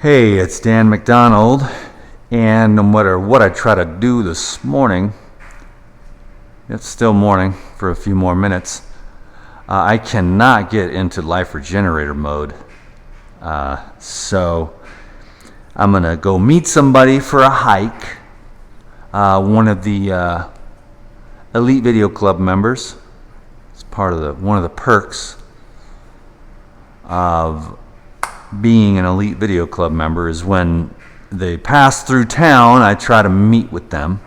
Hey, it's Dan McDonald, and no matter what I try to do this morning, it's still morning for a few more minutes, I cannot get into Life Regenerator mode. So I'm going to go meet somebody for a hike, one of the Elite Video Club members. It's part of one of the perks of being an Elite Video Club member is when they pass through town, I try to meet with them,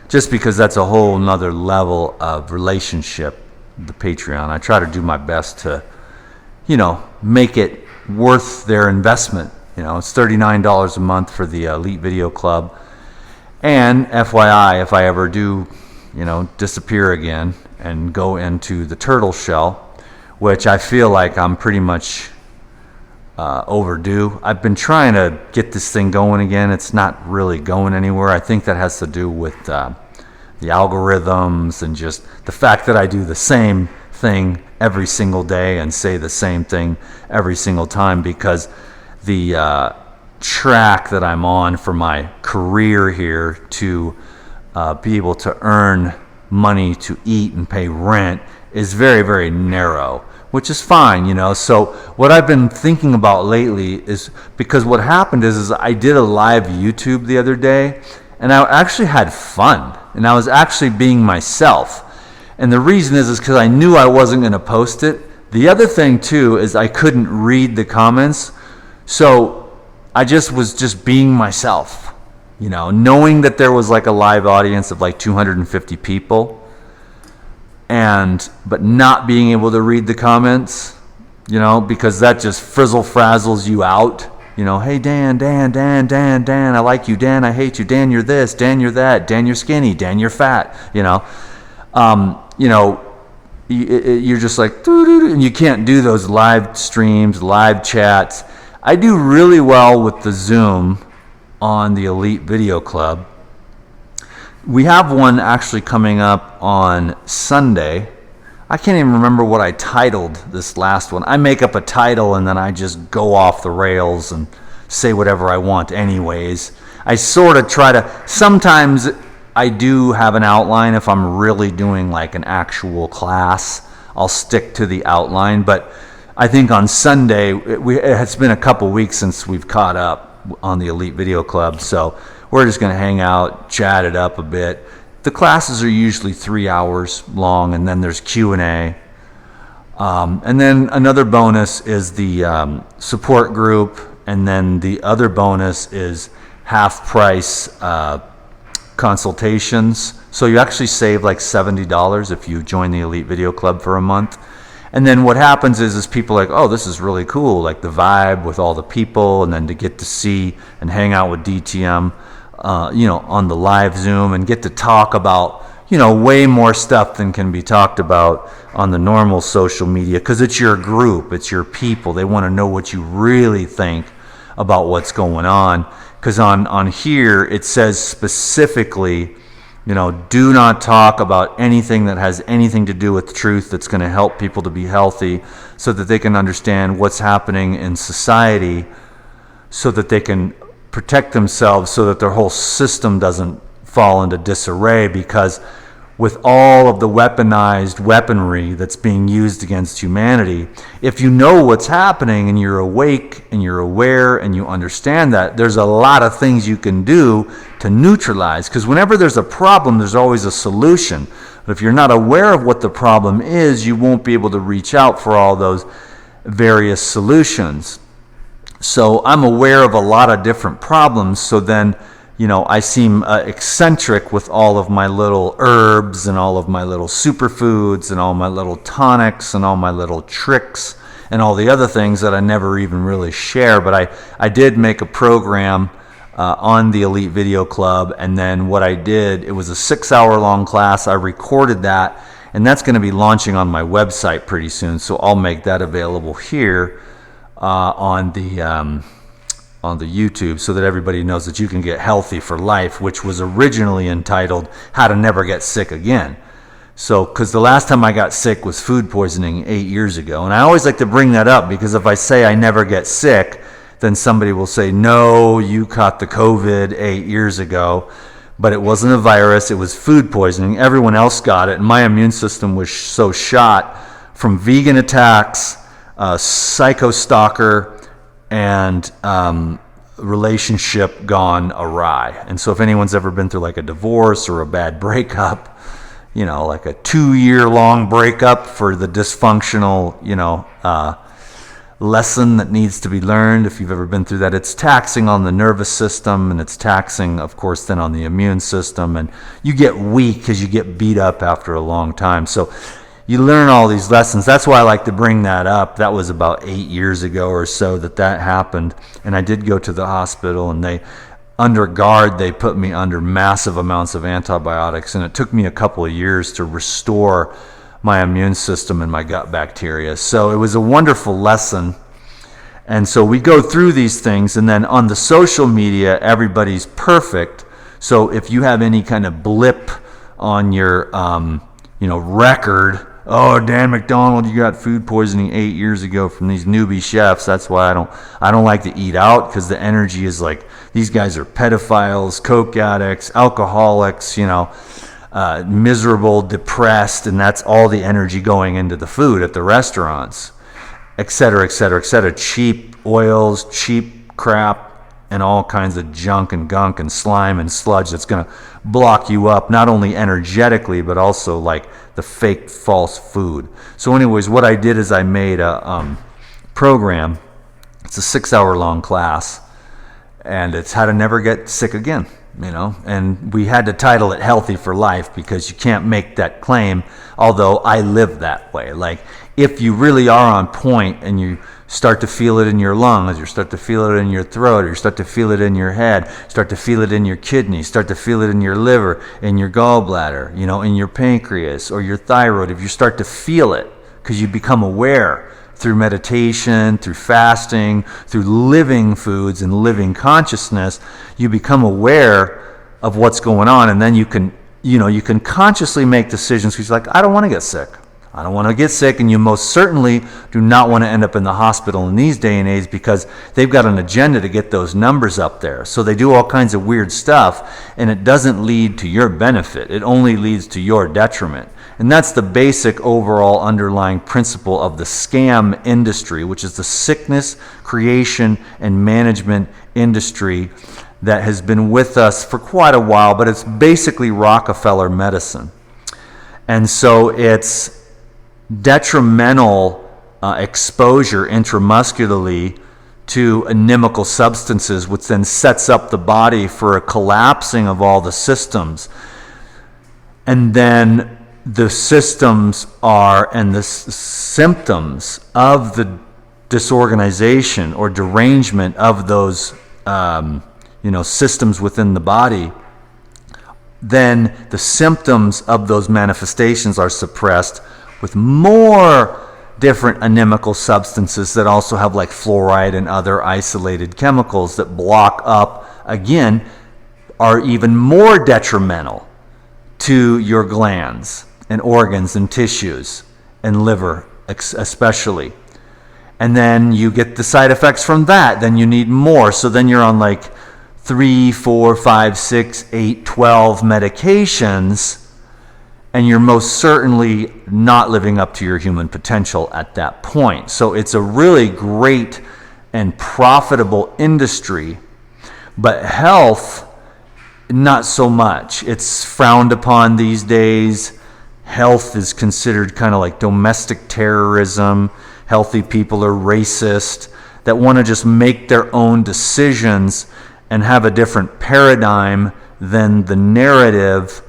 just because that's a whole nother level of relationship, the Patreon. I try to do my best to, make it worth their investment. It's $39 a month for the Elite Video Club. And FYI, if I ever do, disappear again and go into the turtle shell, which I feel like I'm pretty much overdue. I've been trying to get this thing going again. It's not really going anywhere. I think that has to do with the algorithms and just the fact that I do the same thing every single day and say the same thing every single time, because the track that I'm on for my career here to be able to earn money to eat and pay rent is very, very narrow, which is fine, So what I've been thinking about lately is, because what happened is I did a live YouTube the other day, and I actually had fun, and I was actually being myself. And the reason is because I knew I wasn't going to post it. The other thing too is I couldn't read the comments, so I was just being myself, knowing that there was like a live audience of like 250 people. But not being able to read the comments, because that just frazzles you out. Hey, Dan, I like you, Dan, I hate you, Dan, you're this, Dan, you're that, Dan, you're skinny, Dan, you're fat, you're just like, and you can't do those live streams, live chats. I do really well with the Zoom on the Elite Video Club. We have one actually coming up on Sunday. I can't even remember what I titled this last one. I make up a title and then I just go off the rails and say whatever I want anyways. I sort of try to, sometimes I do have an outline. If I'm really doing like an actual class, I'll stick to the outline. But I think on Sunday, it's been a couple weeks since we've caught up on the Elite Video Club, so we're just going to hang out, chat it up a bit. The classes are usually 3 hours long, and then there's Q&A. And then another bonus is the support group, and then the other bonus is half-price consultations. So you actually save like $70 if you join the Elite Video Club for a month. And then what happens is people are like, oh, this is really cool, like the vibe with all the people, and then to get to see and hang out with DTM, on the live Zoom, and get to talk about, way more stuff than can be talked about on the normal social media, because it's your group, it's your people. They want to know what you really think about what's going on, because on here it says specifically, do not talk about anything that has anything to do with truth that's going to help people to be healthy, so that they can understand what's happening in society, so that they can protect themselves, so that their whole system doesn't fall into disarray. Because with all of the weaponized weaponry that's being used against humanity, if you know what's happening and you're awake and you're aware and you understand that, there's a lot of things you can do to neutralize. Because whenever there's a problem, there's always a solution. But if you're not aware of what the problem is, you won't be able to reach out for all those various solutions. So I'm aware of a lot of different problems, so then I seem eccentric with all of my little herbs and all of my little superfoods and all my little tonics and all my little tricks and all the other things that I never even really share. But I did make a program on the Elite Video Club, and then what I did, it was a 6-hour-long class. I recorded that, and that's going to be launching on my website pretty soon, so I'll make that available here on the YouTube, so that everybody knows that you can get healthy for life, which was originally entitled How to Never Get Sick Again. So, because the last time I got sick was food poisoning 8 years ago, and I always like to bring that up, because if I say I never get sick, then somebody will say, no, you caught the COVID 8 years ago, but it wasn't a virus, it was food poisoning. Everyone else got it, and my immune system was so shot from vegan attacks, psycho stalker, and relationship gone awry. And so if anyone's ever been through like a divorce or a bad breakup, like a 2-year-long breakup for the dysfunctional, lesson that needs to be learned, if you've ever been through that, it's taxing on the nervous system, and it's taxing, of course, then on the immune system, and you get weak because you get beat up after a long time. So you learn all these lessons. That's why I like to bring that up. That was about 8 years ago or so that happened, and I did go to the hospital, and under guard, they put me under massive amounts of antibiotics, and it took me a couple of years to restore my immune system and my gut bacteria. So it was a wonderful lesson. And so we go through these things, and then on the social media, everybody's perfect. So if you have any kind of blip on your record, oh, Dan McDonald, you got food poisoning 8 years ago from these newbie chefs. That's why I don't like to eat out, because the energy is like, these guys are pedophiles, coke addicts, alcoholics, miserable, depressed, and that's all the energy going into the food at the restaurants, et cetera, et cetera, et cetera. Cheap oils, cheap crap, and all kinds of junk and gunk and slime and sludge that's going to block you up, not only energetically, but also like the fake, false food. So anyways, what I did is I made a program. It's a 6-hour-long class, and it's how to never get sick again. And we had to title it Healthy for Life, because you can't make that claim, although I live that way. Like, if you really are on point and you start to feel it in your lungs, you start to feel it in your throat, or you start to feel it in your head, start to feel it in your kidneys, start to feel it in your liver, in your gallbladder, in your pancreas or your thyroid, if you start to feel it, because you become aware through meditation, through fasting, through living foods and living consciousness, you become aware of what's going on, and then you can consciously make decisions, because you're like, I don't want to get sick. I don't want to get sick, and you most certainly do not want to end up in the hospital in these day and age, because they've got an agenda to get those numbers up there. So they do all kinds of weird stuff, and it doesn't lead to your benefit. It only leads to your detriment. And that's the basic overall underlying principle of the scam industry, which is the sickness creation and management industry that has been with us for quite a while, but it's basically Rockefeller medicine. And so it's detrimental exposure intramuscularly to inimical substances, which then sets up the body for a collapsing of all the systems. And then the systems and the symptoms of the disorganization or derangement of those systems within the body, then the symptoms of those manifestations are suppressed with more different inimical substances that also have like fluoride and other isolated chemicals that block up, again, are even more detrimental to your glands and organs and tissues and liver especially. And then you get the side effects from that, then you need more. So then you're on like 3, 4, 5, 6, 8, 12 medications, and you're most certainly not living up to your human potential at that point. So it's a really great and profitable industry, but health, not so much. It's frowned upon these days. Health is considered kind of like domestic terrorism. Healthy people are racist, that want to just make their own decisions and have a different paradigm than the narrative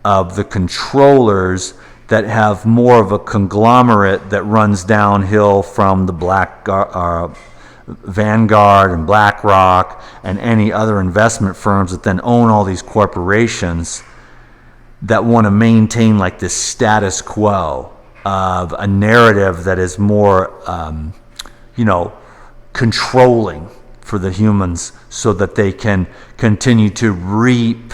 of the controllers that have more of a conglomerate that runs downhill from the Vanguard and BlackRock and any other investment firms that then own all these corporations that want to maintain like this status quo of a narrative that is more, controlling for the humans, so that they can continue to reap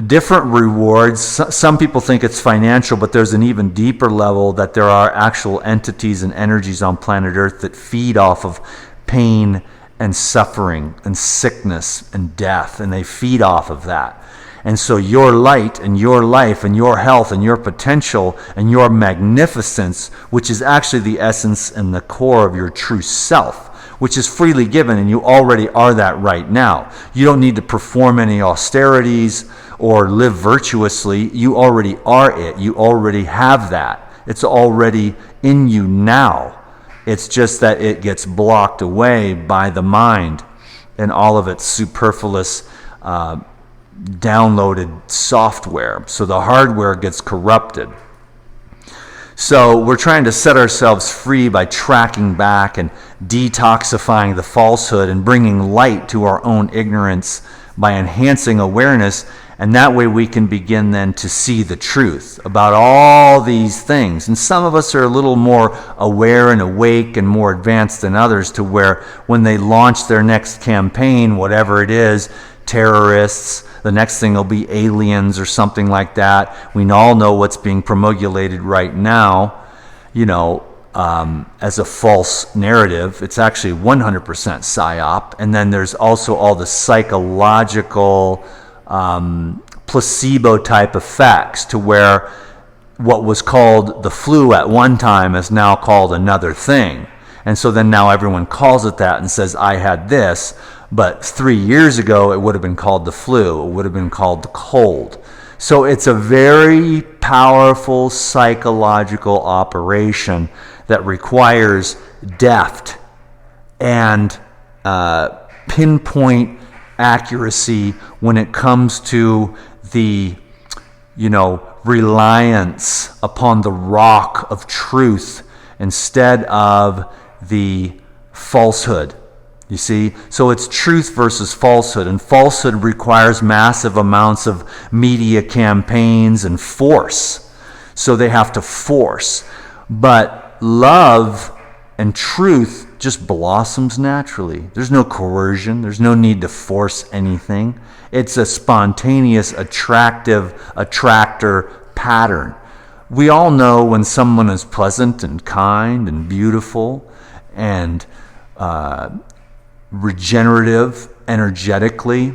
different rewards. Some people think it's financial, but there's an even deeper level, that there are actual entities and energies on planet Earth that feed off of pain and suffering and sickness and death, and they feed off of that. And so your light and your life and your health and your potential and your magnificence, which is actually the essence and the core of your true self, which is freely given, and you already are that right now. You don't need to perform any austerities or live virtuously. You already are it. You already have that. It's already in you now. It's just that it gets blocked away by the mind and all of its superfluous downloaded software. So the hardware gets corrupted. So we're trying to set ourselves free by tracking back and detoxifying the falsehood and bringing light to our own ignorance by enhancing awareness. And that way we can begin then to see the truth about all these things. And some of us are a little more aware and awake and more advanced than others, to where when they launch their next campaign, whatever it is, terrorists, the next thing will be aliens or something like that. We all know what's being promulgated right now, as a false narrative. It's actually 100% psyop. And then there's also all the psychological placebo type effects, to where what was called the flu at one time is now called another thing. And so then now everyone calls it that and says, I had this. But 3 years ago, it would have been called the flu. It would have been called the cold. So it's a very powerful psychological operation that requires deft and pinpoint accuracy when it comes to the, reliance upon the rock of truth instead of the falsehood. You see? So it's truth versus falsehood, and falsehood requires massive amounts of media campaigns and force. So they have to force. But love and truth just blossoms naturally. There's no coercion. There's no need to force anything. It's a spontaneous, attractor pattern. We all know when someone is pleasant and kind and beautiful and regenerative energetically,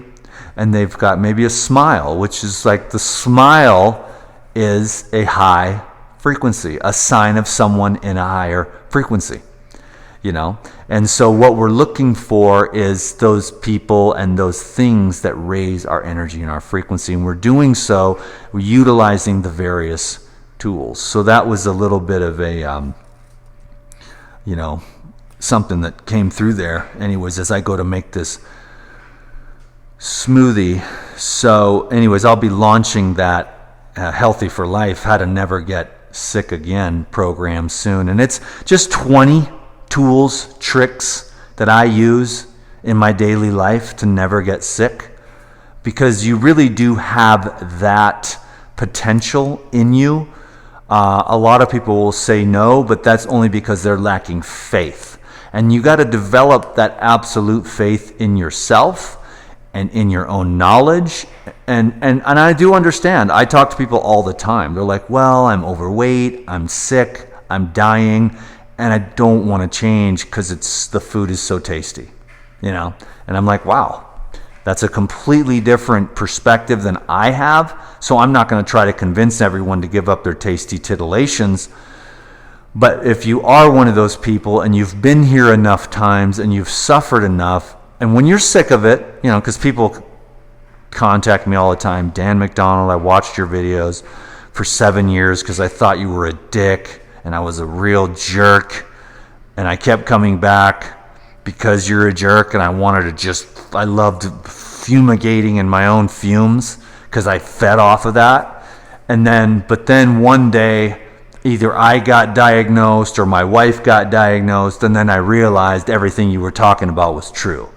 and they've got maybe a smile, which is like the smile is a high frequency, a sign of someone in a higher frequency, And so what we're looking for is those people and those things that raise our energy and our frequency, and we're doing so, we're utilizing the various tools. So that was a little bit of a, something that came through there anyways as I go to make this smoothie. So anyways, I'll be launching that Healthy for Life, How to Never Get Sick Again program soon. And it's just 20 tools, tricks that I use in my daily life to never get sick, because you really do have that potential in you. A lot of people will say no, but that's only because they're lacking faith. And you got to develop that absolute faith in yourself and in your own knowledge. And I do understand. I talk to people all the time. They're like, well, I'm overweight, I'm sick, I'm dying, and I don't want to change because the food is so tasty, And I'm like, wow, that's a completely different perspective than I have. So I'm not going to try to convince everyone to give up their tasty titillations. But if you are one of those people and you've been here enough times and you've suffered enough, and when you're sick of it, because people contact me all the time, Dan McDonald, I watched your videos for 7 years because I thought you were a dick and I was a real jerk, and I kept coming back because you're a jerk, and I loved fumigating in my own fumes because I fed off of that. But then one day, either I got diagnosed or my wife got diagnosed, and then I realized everything you were talking about was true.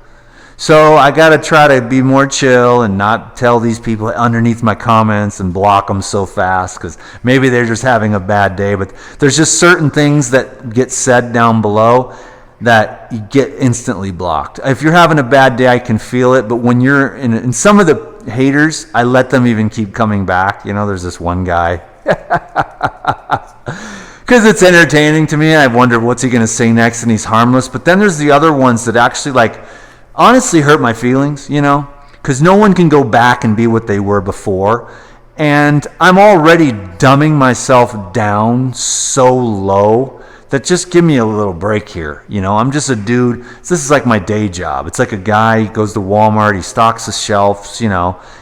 So I got to try to be more chill and not tell these people underneath my comments and block them so fast, because maybe they're just having a bad day. But there's just certain things that get said down below that you get instantly blocked. If you're having a bad day, I can feel it. But when you're in some of the haters, I let them even keep coming back. There's this one guy. Because it's entertaining to me. I wonder what's he going to say next, and he's harmless. But then there's the other ones that actually honestly hurt my feelings, because no one can go back and be what they were before. And I'm already dumbing myself down so low that just give me a little break here. I'm just a dude. This is like my day job. It's like a guy, he goes to Walmart, he stocks the shelves, You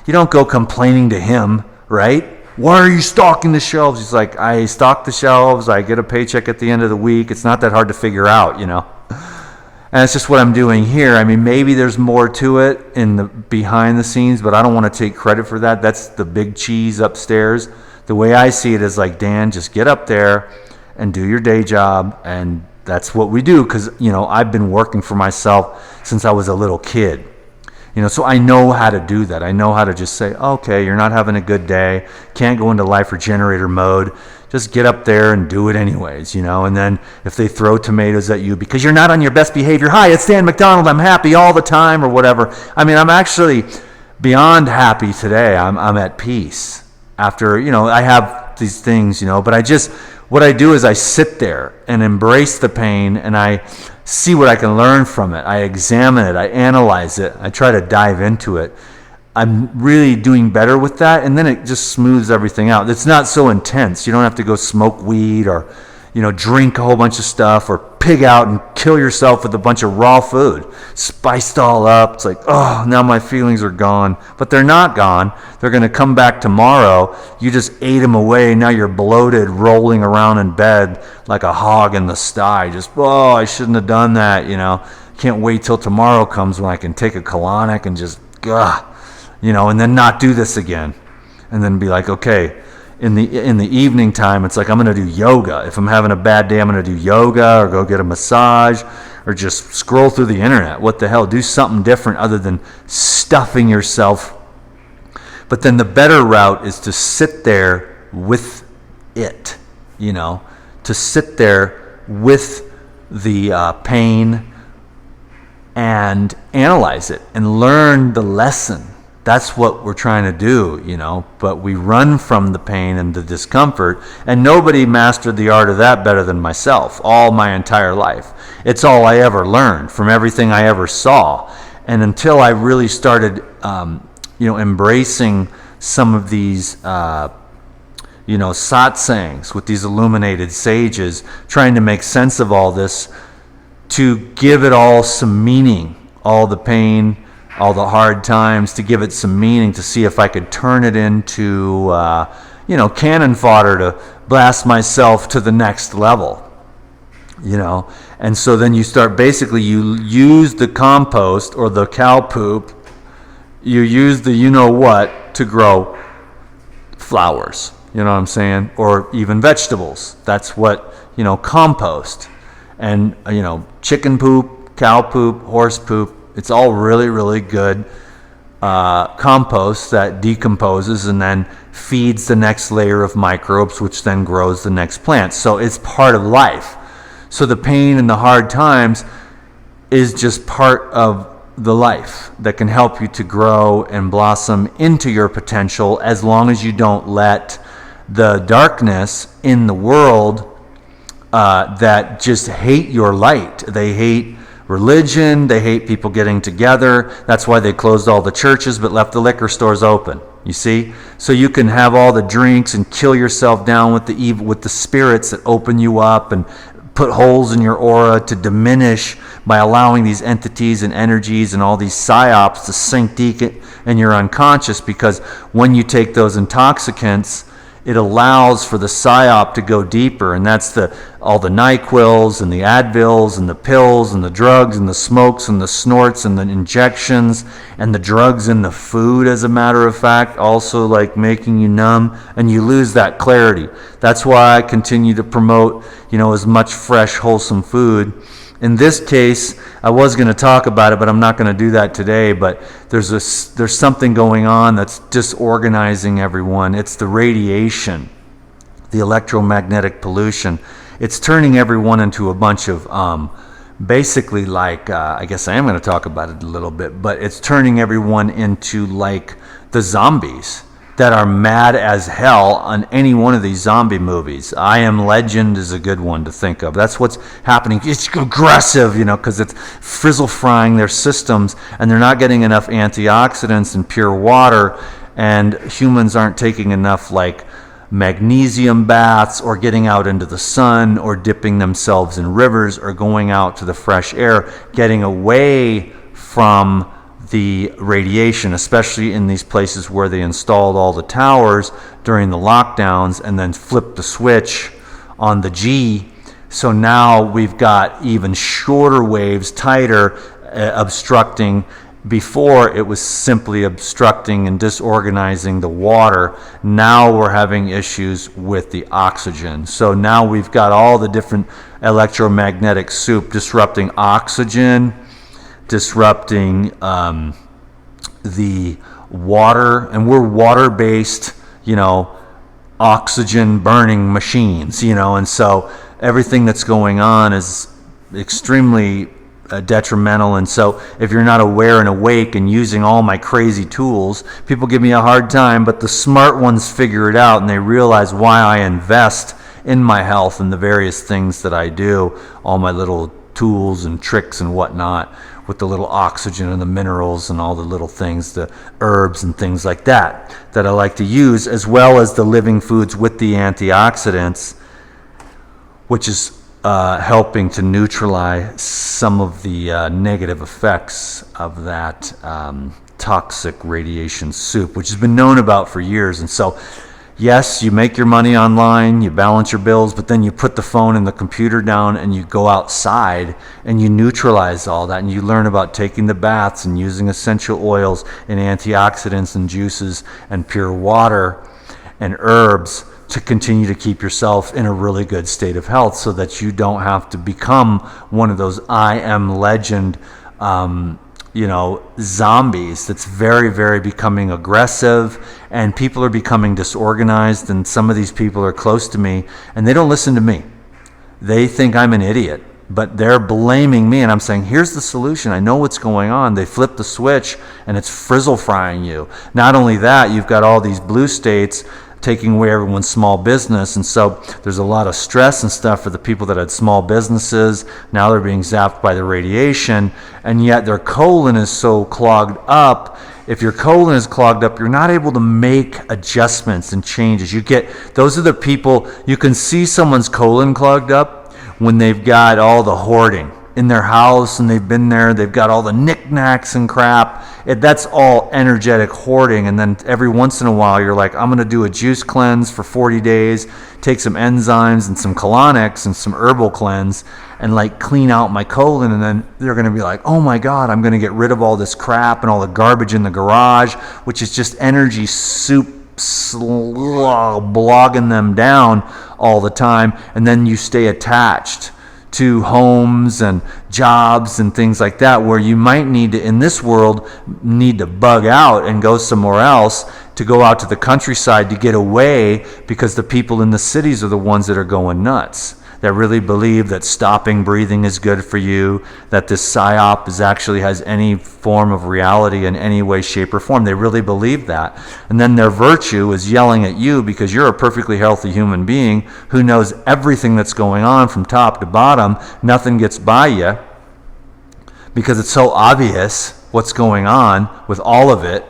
don't go complaining to him, right? Why are you stocking the shelves? He's like, I stock the shelves, I get a paycheck at the end of the week. It's not that hard to figure out, And it's just what I'm doing here. I mean, maybe there's more to it in the behind the scenes, but I don't want to take credit for that. That's the big cheese upstairs. The way I see it is like, Dan, just get up there and do your day job. And that's what we do because, I've been working for myself since I was a little kid. So I know how to do that. I know how to just say, okay, you're not having a good day. Can't go into life regenerator mode. Just get up there and do it anyways, And then if they throw tomatoes at you because you're not on your best behavior, hi, it's Dan McDonald, I'm happy all the time or whatever. I mean, I'm actually beyond happy today. I'm at peace after, I have these things, but what I do is I sit there and embrace the pain and I see what I can learn from it. I examine it. I analyze it. I try to dive into it. I'm really doing better with that, and then it just smooths everything out. It's not so intense. You don't have to go smoke weed or, drink a whole bunch of stuff or pig out and kill yourself with a bunch of raw food. Spiced all up. It's like, oh, now my feelings are gone. But they're not gone. They're going to come back tomorrow. You just ate them away. Now you're bloated, rolling around in bed like a hog in the sty. Just, oh, I shouldn't have done that, Can't wait till tomorrow comes when I can take a colonic and just, and then not do this again. And then be like, okay, in the evening time, it's like I'm going to do yoga. If I'm having a bad day, I'm going to do yoga or go get a massage or just scroll through the internet. What the hell? Do something different other than stuffing yourself. But then the better route is to sit there with it, to sit there with the pain and analyze it and learn the lesson. That's what we're trying to do, but we run from the pain and the discomfort, and nobody mastered the art of that better than myself all my entire life. It's all I ever learned from everything I ever saw. And until I really started, embracing some of these, satsangs with these illuminated sages, trying to make sense of all this, to give it all some meaning, all the pain, all the hard times, to give it some meaning, to see if I could turn it into, cannon fodder to blast myself to the next level, And so then you start, basically, you use the compost or the cow poop, you use the you-know-what to grow flowers, you know what I'm saying? Or even vegetables. That's what, compost. And, chicken poop, cow poop, horse poop, it's all really, really good compost that decomposes and then feeds the next layer of microbes, which then grows the next plant. So it's part of life. So the pain and the hard times is just part of the life that can help you to grow and blossom into your potential, as long as you don't let the darkness in the world that just hate your light. They hate religion, they hate people getting together. That's why they closed all the churches but left the liquor stores open. You see? So you can have all the drinks and kill yourself down with the evil, with the spirits that open you up and put holes in your aura to diminish by allowing these entities and energies and all these psyops to sink deep in your unconscious, because when you take those intoxicants, it allows for the psyop to go deeper, and that's all the NyQuils and the Advils and the pills and the drugs and the smokes and the snorts and the injections and the drugs in the food, as a matter of fact, also like making you numb, and you lose that clarity. That's why I continue to promote, as much fresh, wholesome food. In this case, I was going to talk about it, but I'm not going to do that today. But there's something going on that's disorganizing everyone. It's the radiation, the electromagnetic pollution. It's turning everyone into a bunch of, basically like, I guess I am going to talk about it a little bit, but it's turning everyone into like the zombies. that are mad as hell on any one of these zombie movies. I Am Legend is a good one to think of. That's what's happening. It's aggressive, because it's frizzle frying their systems, and they're not getting enough antioxidants and pure water, and humans aren't taking enough magnesium baths or getting out into the sun or dipping themselves in rivers or going out to the fresh air, getting away from the radiation, especially in these places where they installed all the towers during the lockdowns and then flipped the switch on the G. So now we've got even shorter waves, tighter, obstructing. Before, it was simply obstructing and disorganizing the water. Now we're having issues with the oxygen. So now we've got all the different electromagnetic soup disrupting oxygen, disrupting the water, and we're water-based, oxygen burning machines, and so everything that's going on is extremely detrimental. And so if you're not aware and awake and using all my crazy tools, people give me a hard time, but the smart ones figure it out and they realize why I invest in my health and the various things that I do, all my little tools and tricks and whatnot, with the little oxygen and the minerals and all the little things, the herbs and things like that I like to use, as well as the living foods with the antioxidants, which is helping to neutralize some of the negative effects of that toxic radiation soup, which has been known about for years. And so, yes, you make your money online, you balance your bills, but then you put the phone and the computer down and you go outside and you neutralize all that, and you learn about taking the baths and using essential oils and antioxidants and juices and pure water and herbs to continue to keep yourself in a really good state of health, so that you don't have to become one of those I Am Legend zombies that's very, very becoming aggressive, and people are becoming disorganized. And some of these people are close to me and they don't listen to me. They think I'm an idiot, but they're blaming me, and I'm saying, here's the solution. I know what's going on. They flip the switch and it's frizzle frying you. Not only that, you've got all these blue states taking away everyone's small business, and so there's a lot of stress and stuff for the people that had small businesses. Now they're being zapped by the radiation, and yet their colon is so clogged up. If your colon is clogged up, you're not able to make adjustments and changes. Those are the people, you can see someone's colon clogged up when they've got all the hoarding in their house, and they've been there, they've got all the knickknacks and crap. That's all energetic hoarding. And then every once in a while you're like, I'm going to do a juice cleanse for 40 days, take some enzymes and some colonics and some herbal cleanse, and clean out my colon. And then they're going to be like, oh my God, I'm going to get rid of all this crap and all the garbage in the garage, which is just energy soup blogging them down all the time. And then you stay attached to homes and jobs and things like that, where you might need to, in this world, need to bug out and go somewhere else, to go out to the countryside to get away, because the people in the cities are the ones that are going nuts, that really believe that stopping breathing is good for you, that this psyop actually has any form of reality in any way, shape, or form. They really believe that. And then their virtue is yelling at you because you're a perfectly healthy human being who knows everything that's going on from top to bottom. Nothing gets by you because it's so obvious what's going on with all of it,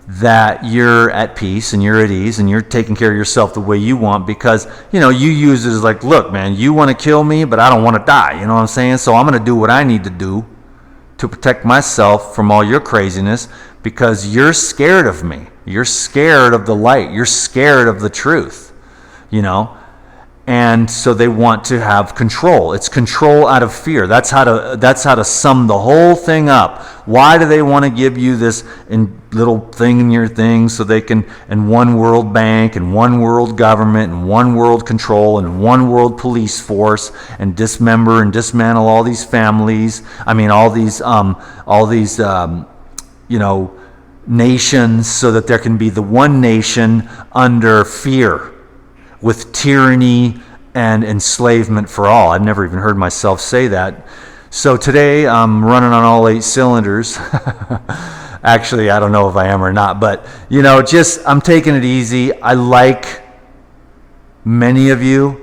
that you're at peace and you're at ease and you're taking care of yourself the way you want, because you use it as look, man, you want to kill me, but I don't want to die, you know what I'm saying? So I'm going to do what I need to do to protect myself from all your craziness, because you're scared of me, you're scared of the light, you're scared of the truth, And so they want to have control. It's control out of fear. That's how to sum the whole thing up. Why do they want to give you this little thing in your thing, so they can, and one world bank and one world government and one world control and one world police force, and dismember and dismantle all these families. All these nations, so that there can be the one nation under fear, with tyranny and enslavement for all. I've never even heard myself say that. So today I'm running on all 8 cylinders Actually, I don't know if I am or not, but you know, just I'm taking it easy. I like many of you.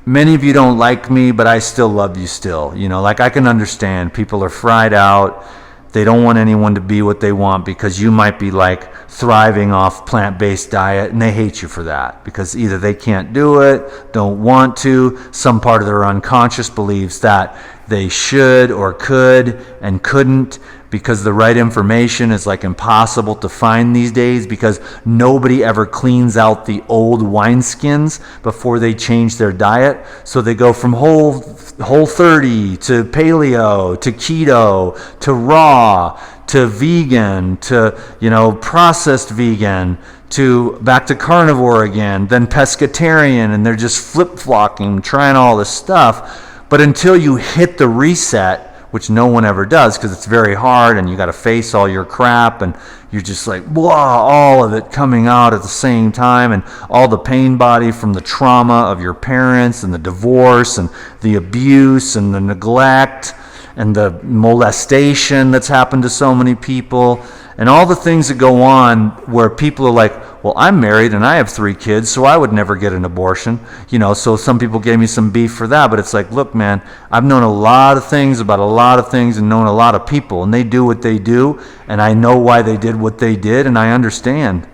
Many of you don't like me, but I still love you still. You know, like I can understand people are fried out. They don't want anyone to be what they want because you might be like thriving off plant-based diet, and they hate you for that because either they can't do it, don't want to, some part of their unconscious believes that they should or could and couldn't, because the right information is like impossible to find these days because nobody ever cleans out the old wineskins before they change their diet. So they go from whole 30 to paleo to keto to raw to vegan to, you know, processed vegan to back to carnivore again, then pescatarian, and they're just flip-flopping, trying all this stuff. But until you hit the reset, which no one ever does because it's very hard and you got to face all your crap and you're just like, blah, all of it coming out at the same time, and all the pain body from the trauma of your parents and the divorce and the abuse and the neglect and the molestation that's happened to so many people, and all the things that go on where people are like, well, I'm married and I have 3 kids, so I would never get an abortion. You know, so some people gave me some beef for that, but it's like, look, man, I've known a lot of things about a lot of things and known a lot of people, and they do what they do, and I know why they did what they did, and I understand.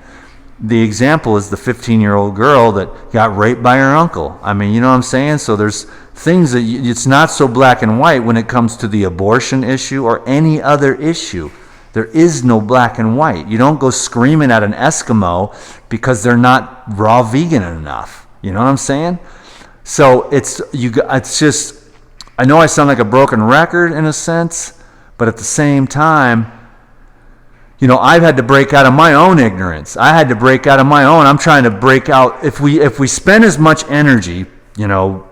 The example is the 15-year-old girl that got raped by her uncle. I mean, you know what I'm saying? So there's things that it's not so black and white when it comes to the abortion issue or any other issue. There is no black and white. You don't go screaming at an Eskimo because they're not raw vegan enough. You know what I'm saying? So it's just, I know I sound like a broken record in a sense, but at the same time, you know, I've had to break out of my own ignorance. I had to break out of my own. I'm trying to break out. If we spend as much energy, you know,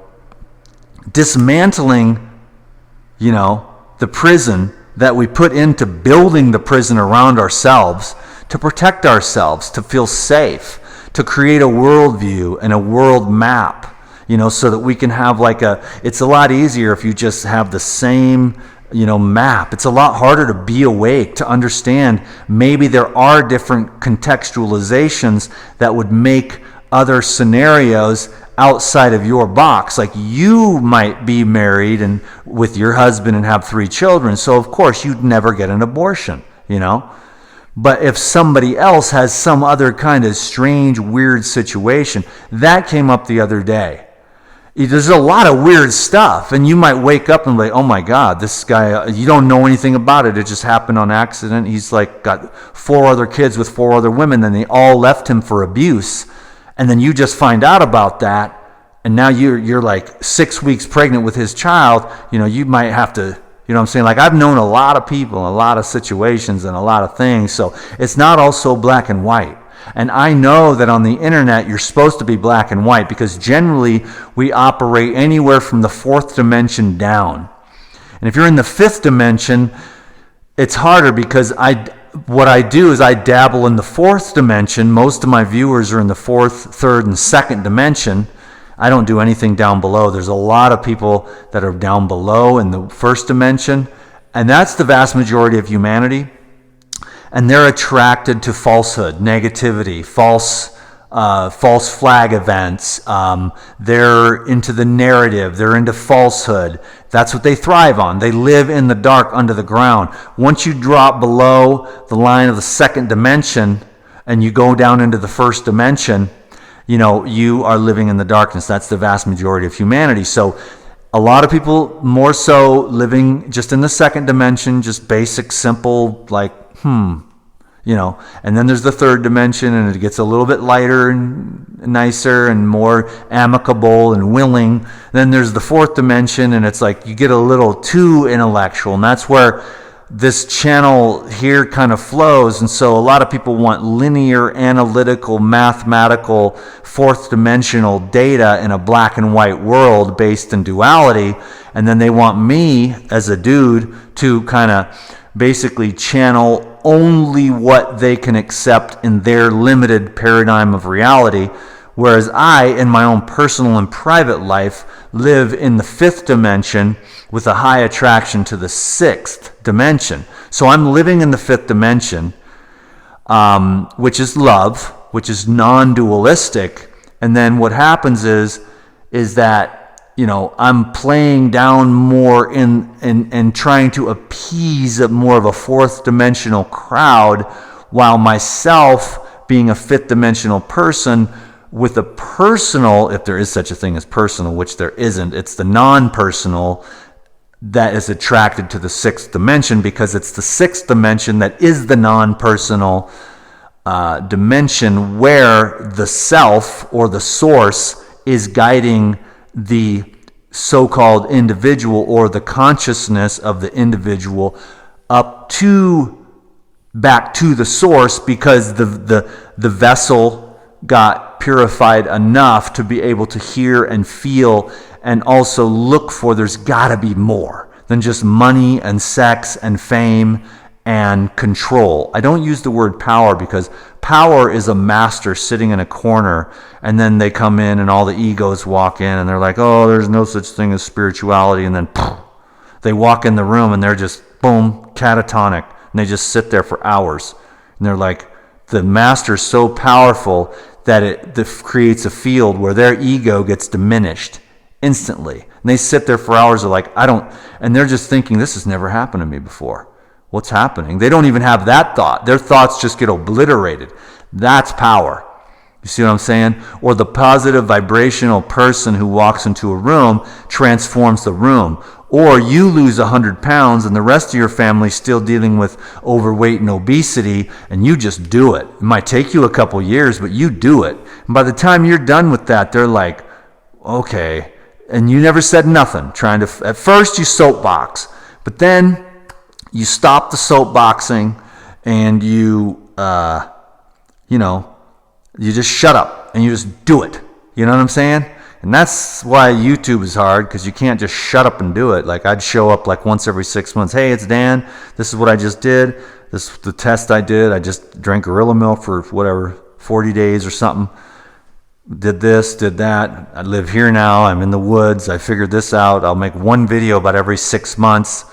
dismantling, you know, the prison that we put into building the prison around ourselves to protect ourselves, to feel safe, to create a worldview and a world map, you know, so that we can have it's a lot easier if you just have the same, you know, map. It's a lot harder to be awake, to understand maybe there are different contextualizations that would make other scenarios outside of your box. Like you might be married and with your husband and have 3 children, so of course you'd never get an abortion, you know. But if somebody else has some other kind of strange, weird situation, that came up the other day. There's a lot of weird stuff, and you might wake up and be like, oh my God, this guy, you don't know anything about it. It just happened on accident. He's like got 4 other kids with 4 other women, and they all left him for abuse. And then you just find out about that, and now you're like 6 weeks pregnant with his child. You know, you might have to, you know what I'm saying? Like I've known a lot of people, a lot of situations, and a lot of things. So it's not all so black and white. And I know that on the internet, you're supposed to be black and white because generally we operate anywhere from the 4th dimension down. And if you're in the 5th dimension, it's harder because what I do is I dabble in the 4th dimension. Most of my viewers are in the 4th, 3rd, and 2nd dimension. I don't do anything down below. There's a lot of people that are down below in the 1st dimension, and that's the vast majority of humanity. And they're attracted to falsehood, negativity, false flag events. They're into the narrative. They're into falsehood. That's what they thrive on. They live in the dark under the ground. Once you drop below the line of the 2nd dimension and you go down into the 1st dimension, you know, you are living in the darkness. That's the vast majority of humanity. So a lot of people more so living just in the 2nd dimension, just basic, simple, like, you know, and then there's the 3rd dimension, and it gets a little bit lighter and nicer and more amicable and willing. Then there's the 4th dimension, and it's like you get a little too intellectual, and that's where this channel here kind of flows. And so a lot of people want linear, analytical, mathematical, 4th dimensional data in a black and white world based in duality, and then they want me as a dude to kind of basically channel only what they can accept in their limited paradigm of reality, Whereas I, in my own personal and private life, live in the 5th dimension with a high attraction to the 6th dimension. So I'm living in the 5th dimension, which is love, which is non-dualistic. And then what happens is that, I'm playing down more in trying to appease more of a 4th dimensional crowd, while myself, being a 5th dimensional person with a personal, if there is such a thing as personal, which there isn't, it's the non-personal that is attracted to the 6th dimension, because it's the 6th dimension that is the non-personal dimension, where the self or the source is guiding the so-called individual, or the consciousness of the individual, back to the source, because the vessel got purified enough to be able to hear and feel, and also look for, there's got to be more than just money and sex and fame and control. I don't use the word power, because power is a master sitting in a corner, and then they come in and all the egos walk in and they're like, oh, there's no such thing as spirituality, and then they walk in the room and they're just, boom, catatonic, and they just sit there for hours, and they're like, the master's so powerful that it creates a field where their ego gets diminished instantly. And they sit there for hours, they're like, and they're just thinking, this has never happened to me before. What's happening? They don't even have that thought. Their thoughts just get obliterated. That's power. You see what I'm saying? Or the positive vibrational person who walks into a room transforms the room. Or you lose 100 pounds and the rest of your family's still dealing with overweight and obesity, and you just do it. It might take you a couple years, but you do it. And by the time you're done with that, they're like, okay. And you never said nothing. At first you soapbox, but then you stop the soapboxing and you just shut up and you just do it. You know what I'm saying? And that's why YouTube is hard, because you can't just shut up and do it. Like, I'd show up like once every 6 months. Hey, it's Dan. This is what I just did. This is the test I did. I just drank gorilla milk for 40 days or something. Did this, did that. I live here now. I'm in the woods. I figured this out. I'll make one video about every 6 months,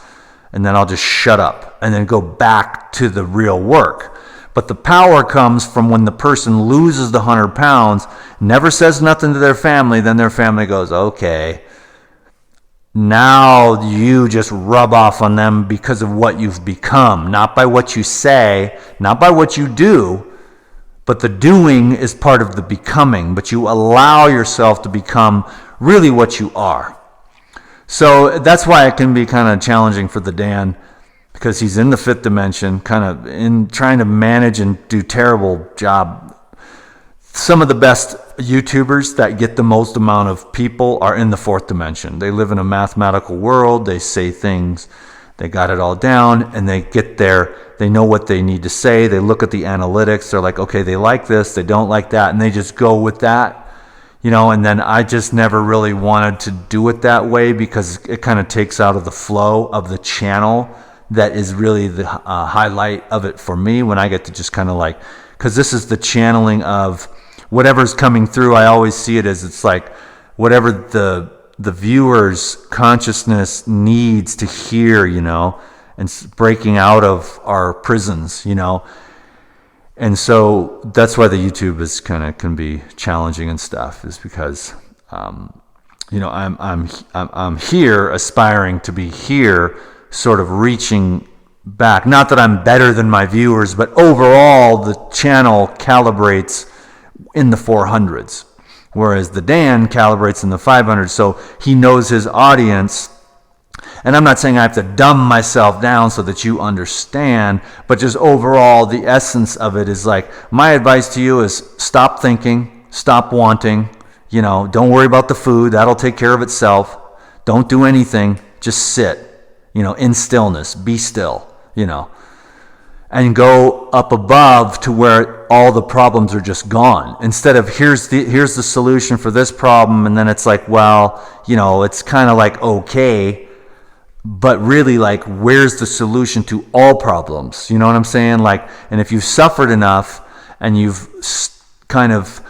and then I'll just shut up and then go back to the real work. But the power comes from when the person loses the 100 pounds, never says nothing to their family, then their family goes, okay, now you just rub off on them because of what you've become, not by what you say, not by what you do, but the doing is part of the becoming, but you allow yourself to become really what you are. So that's why it can be kind of challenging for the Dan, because he's in the 5th dimension, kind of in trying to manage and do terrible job. Some of the best YouTubers that get the most amount of people are in the 4th dimension. They live in a mathematical world. They say things. They got it all down, and they get there. They know what they need to say. They look at the analytics. They're like, okay, they like this. They don't like that. And they just go with that. And then I just never really wanted to do it that way, because it kind of takes out of the flow of the channel. That is really the highlight of it for me, when I get to just kind of like, because this is the channeling of whatever's coming through. I always see it as, it's like whatever the viewer's consciousness needs to hear, and breaking out of our prisons, And so that's why the YouTube is can be challenging and stuff, is because I'm here aspiring to be here, sort of reaching back. Not that I'm better than my viewers, but overall the channel calibrates in the 400s, whereas the Dan calibrates in the 500s. So he knows his audience. And I'm not saying I have to dumb myself down so that you understand, but just overall the essence of it is like, my advice to you is stop thinking, stop wanting, don't worry about the food, that'll take care of itself. Don't do anything, just sit. In stillness, be still, and go up above to where all the problems are just gone. Instead of here's the solution for this problem, and then it's like, well, it's kind of like okay, but really like, where's the solution to all problems? You know what I'm saying? Like, and if you've suffered enough and you've kind of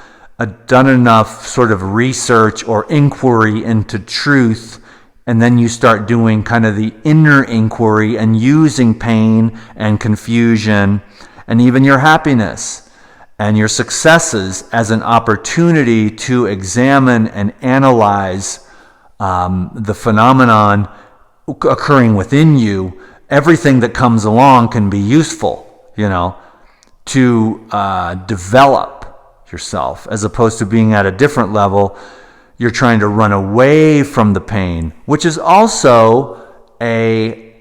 done enough sort of research or inquiry into truth, and then you start doing kind of the inner inquiry and using pain and confusion and even your happiness and your successes as an opportunity to examine and analyze the phenomenon occurring within you. Everything that comes along can be useful, to develop yourself, as opposed to being at a different level. You're trying to run away from the pain, which is also a,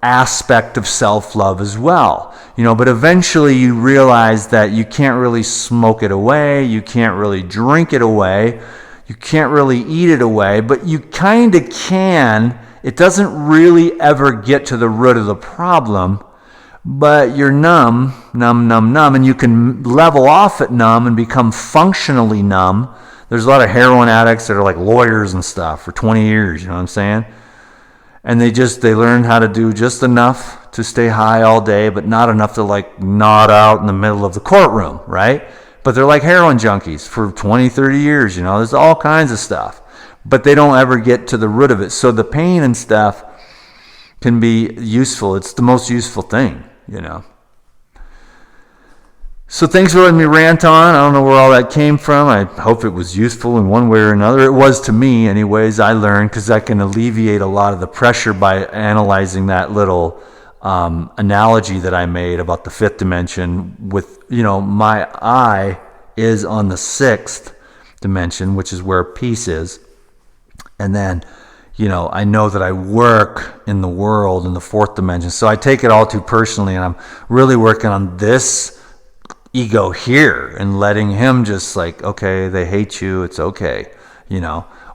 aspect of self-love as well. But eventually you realize that you can't really smoke it away, you can't really drink it away, you can't really eat it away, but you kind of can. It doesn't really ever get to the root of the problem, but you're numb, and you can level off at numb and become functionally numb. There's a lot of heroin addicts that are like lawyers and stuff for 20 years, you know what I'm saying? And they learn how to do just enough to stay high all day, but not enough to like nod out in the middle of the courtroom, right? But they're like heroin junkies for 20, 30 years, there's all kinds of stuff. But they don't ever get to the root of it. So the pain and stuff can be useful. It's the most useful thing, So thanks for letting me rant on. I don't know where all that came from. I hope it was useful in one way or another. It was to me anyways. I learned, because I can alleviate a lot of the pressure by analyzing that little analogy that I made about the fifth dimension with, my eye is on the sixth dimension, which is where peace is. And then, I know that I work in the world in the fourth dimension. So I take it all too personally, and I'm really working on this ego here and letting him just like, okay, they hate you, it's okay,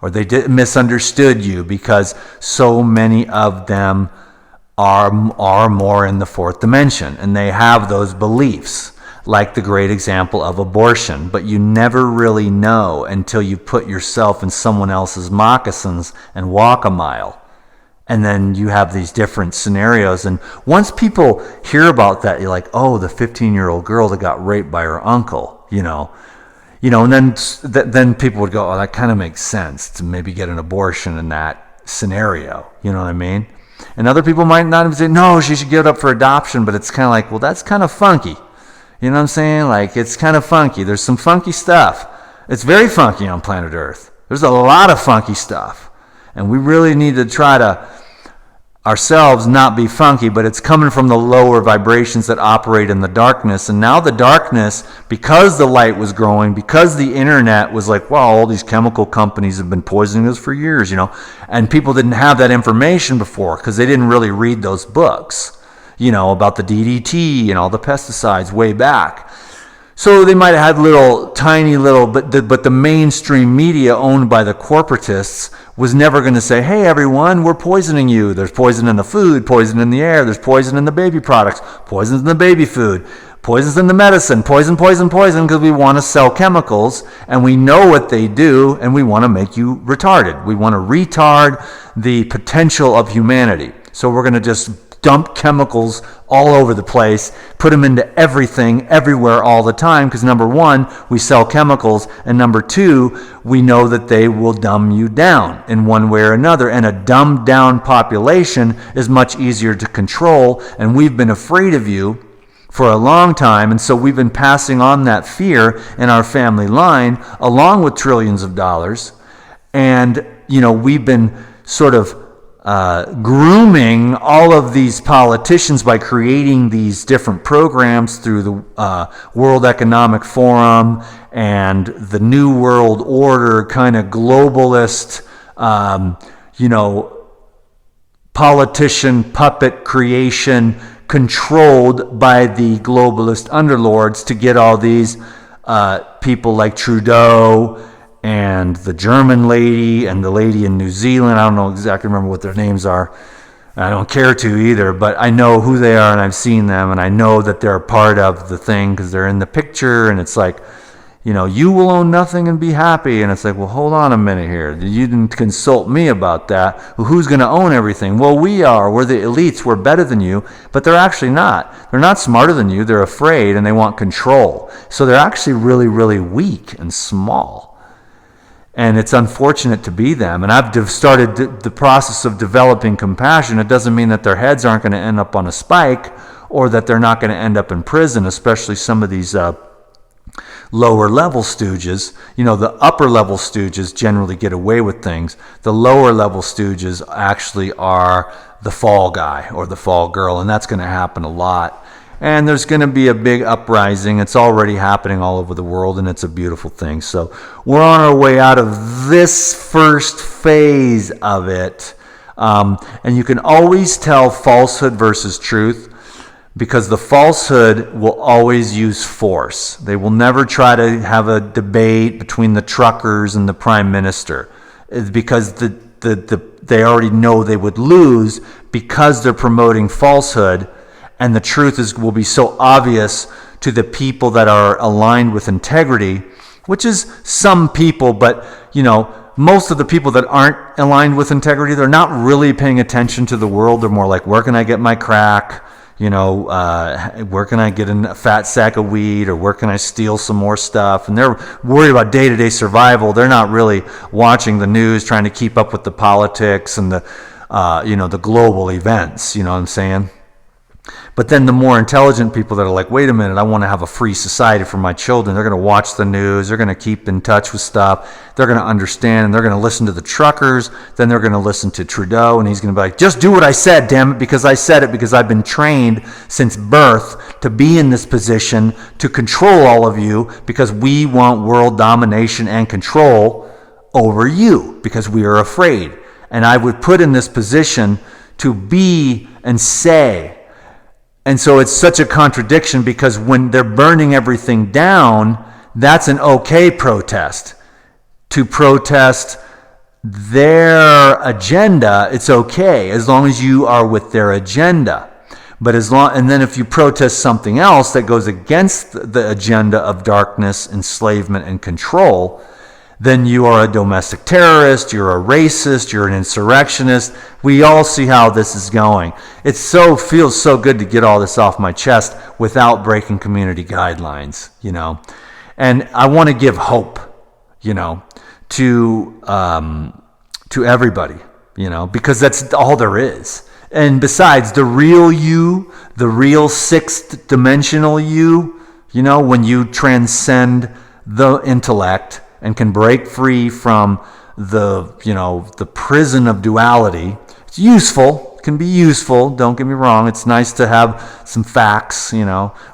or they misunderstood you, because so many of them are more in the fourth dimension, and they have those beliefs, like the great example of abortion. But you never really know until you put yourself in someone else's moccasins and walk a mile. And then you have these different scenarios. And once people hear about that, you're like, oh, the 15-year-old girl that got raped by her uncle, and then people would go, oh, that kind of makes sense to maybe get an abortion in that scenario. You know what I mean? And other people might not even say, no, she should give it up for adoption. But it's kind of like, well, that's kind of funky. You know what I'm saying? Like, it's kind of funky. There's some funky stuff. It's very funky on planet Earth. There's a lot of funky stuff. And we really need to try to ourselves not be funky, but it's coming from the lower vibrations that operate in the darkness. And now the darkness, because the light was growing, because the internet was like, wow, all these chemical companies have been poisoning us for years, and people didn't have that information before because they didn't really read those books, about the DDT and all the pesticides way back. So they might have had tiny little, but the mainstream media owned by the corporatists was never going to say, hey, everyone, we're poisoning you. There's poison in the food, poison in the air, there's poison in the baby products, poison in the baby food, poison's in the medicine, poison, because we want to sell chemicals, and we know what they do, and we want to make you retarded. We want to retard the potential of humanity. So we're going to just dump chemicals all over the place, put them into everything, everywhere, all the time, because number one, we sell chemicals, and number two, we know that they will dumb you down in one way or another, and a dumbed down population is much easier to control, and we've been afraid of you for a long time, and so we've been passing on that fear in our family line, along with trillions of dollars, and we've been sort of grooming all of these politicians by creating these different programs through the World Economic Forum and the New World Order, kind of globalist, politician puppet creation, controlled by the globalist underlords to get all these people like Trudeau and the German lady and the lady in New Zealand. I don't know exactly remember what their names are. I don't care to either, but I know who they are and I've seen them, and I know that they're a part of the thing because they're in the picture, and it's like, You will own nothing and be happy. And it's like, well, hold on a minute here. You didn't consult me about that. Well, who's going to own everything? Well, we are. We're the elites. We're better than you. But they're actually not. They're not smarter than you. They're afraid and they want control. So they're actually really, really weak and small. And it's unfortunate to be them. And I've started the process of developing compassion. It doesn't mean that their heads aren't going to end up on a spike or that they're not going to end up in prison, especially some of these lower level stooges. The upper level stooges generally get away with things. The lower level stooges actually are the fall guy or the fall girl, and that's going to happen a lot. And there's going to be a big uprising. It's already happening all over the world, and it's a beautiful thing. So we're on our way out of this first phase of it. And you can always tell falsehood versus truth, because the falsehood will always use force. They will never try to have a debate between the truckers and the prime minister, because they already know they would lose because they're promoting falsehood, and the truth will be so obvious to the people that are aligned with integrity, which is some people, but most of the people that aren't aligned with integrity, they're not really paying attention to the world. They're more like, where can I get my crack? Where can I get a fat sack of weed, or where can I steal some more stuff? And they're worried about day-to-day survival. They're not really watching the news, trying to keep up with the politics and the global events. You know what I'm saying? But then the more intelligent people that are like, wait a minute, I want to have a free society for my children. They're going to watch the news. They're going to keep in touch with stuff. They're going to understand, and they're going to listen to the truckers. Then they're going to listen to Trudeau, and he's going to be like, just do what I said, damn it, because I said it, because I've been trained since birth to be in this position to control all of you, because we want world domination and control over you, because we are afraid. And I would put in this position to be and say. And so it's such a contradiction, because when they're burning everything down, that's an okay protest. To protest their agenda, it's okay, as long as you are with their agenda. But and then if you protest something else that goes against the agenda of darkness, enslavement, and control, then you are a domestic terrorist, you're a racist, you're an insurrectionist. We all see how this is going. It feels so good to get all this off my chest without breaking community guidelines, And I want to give hope, to everybody, because that's all there is. And besides, the real you, the real sixth dimensional you, when you transcend the intellect and can break free from the prison of duality. It's useful. It can be useful. Don't get me wrong. It's nice to have some facts.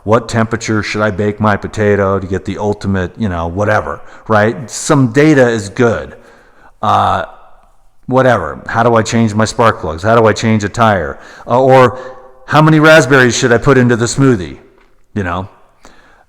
What temperature should I bake my potato to get the ultimate, whatever, right? Some data is good. Whatever. How do I change my spark plugs? How do I change a tire? Or how many raspberries should I put into the smoothie?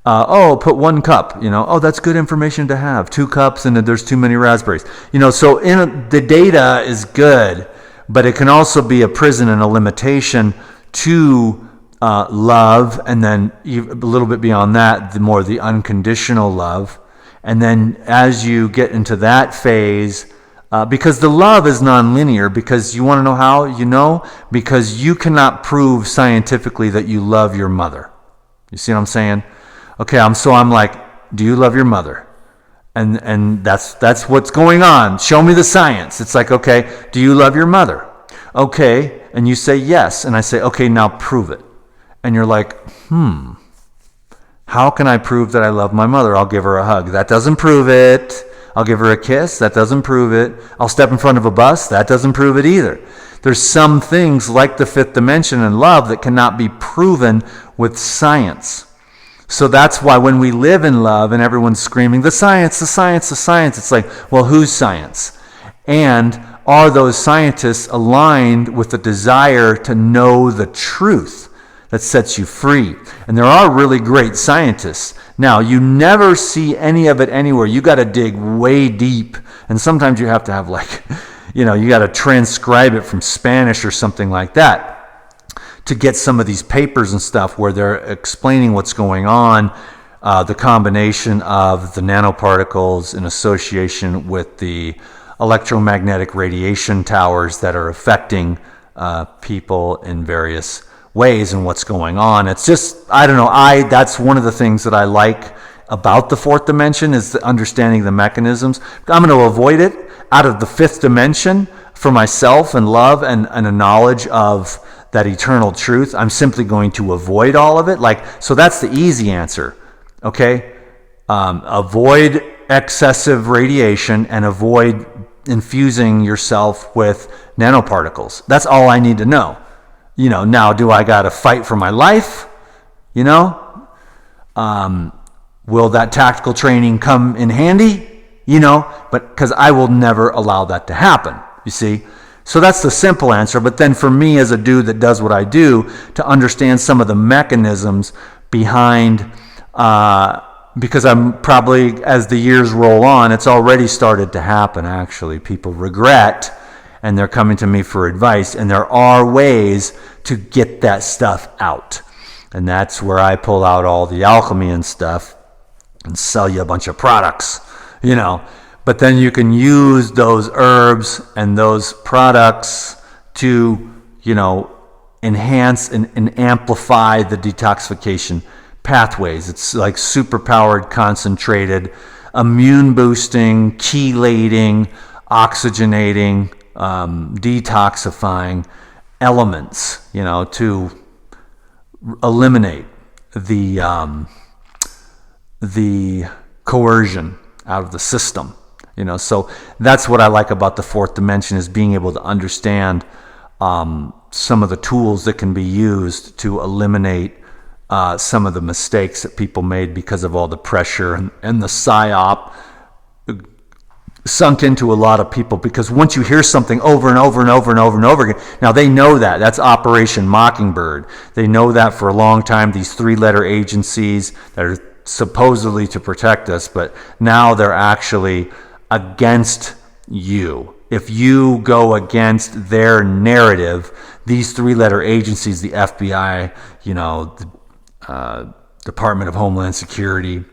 Put 1 cup, that's good information to have. 2 cups and there's too many raspberries. So the data is good, but it can also be a prison and a limitation to love, and then a little bit beyond that, the unconditional love. And then as you get into that phase, because the love is nonlinear, because you want to know how? Because you cannot prove scientifically that you love your mother. You see what I'm saying? Okay, I'm like, do you love your mother? And that's what's going on. Show me the science. It's like, okay, do you love your mother? Okay, and you say yes, and I say, okay, now prove it. And you're like, how can I prove that I love my mother? I'll give her a hug. That doesn't prove it. I'll give her a kiss. That doesn't prove it. I'll step in front of a bus. That doesn't prove it either. There's some things like the fifth dimension and love that cannot be proven with science. So that's why when we live in love and everyone's screaming, the science, the science, the science, it's like, well, whose science? And are those scientists aligned with the desire to know the truth that sets you free? And there are really great scientists. Now, you never see any of it anywhere. You got to dig way deep. And sometimes you have to have you got to transcribe it from Spanish or something like that to get some of these papers and stuff where they're explaining what's going on the combination of the nanoparticles in association with the electromagnetic radiation towers that are affecting people in various ways and what's going on. It's just, I don't know, that's one of the things that I like about the fourth dimension, is the understanding the mechanisms. I'm going to avoid it out of the fifth dimension for myself and love and a knowledge of that eternal truth. I'm simply going to avoid all of it. So that's the easy answer. Okay? Avoid excessive radiation and avoid infusing yourself with nanoparticles. That's all I need to know. Now do I got to fight for my life? Will that tactical training come in handy? But because I will never allow that to happen, you see? So that's the simple answer. But then for me as a dude that does what I do, to understand some of the mechanisms behind, because I'm probably, as the years roll on, it's already started to happen, actually. People regret, and they're coming to me for advice, and there are ways to get that stuff out. And that's where I pull out all the alchemy and stuff and sell you a bunch of products, But then you can use those herbs and those products to, enhance and amplify the detoxification pathways. It's like superpowered, concentrated, immune boosting, chelating, oxygenating, detoxifying elements, to eliminate the coercion out of the system. So that's what I like about the fourth dimension, is being able to understand some of the tools that can be used to eliminate some of the mistakes that people made because of all the pressure and the psyop sunk into a lot of people. Because once you hear something over and over and over and over and over again, now they know that's Operation Mockingbird. They know that for a long time, these 3-letter agencies that are supposedly to protect us, but now they're actually against you. If you go against their narrative, these 3-letter agencies, the FBI, the Department of Homeland Security,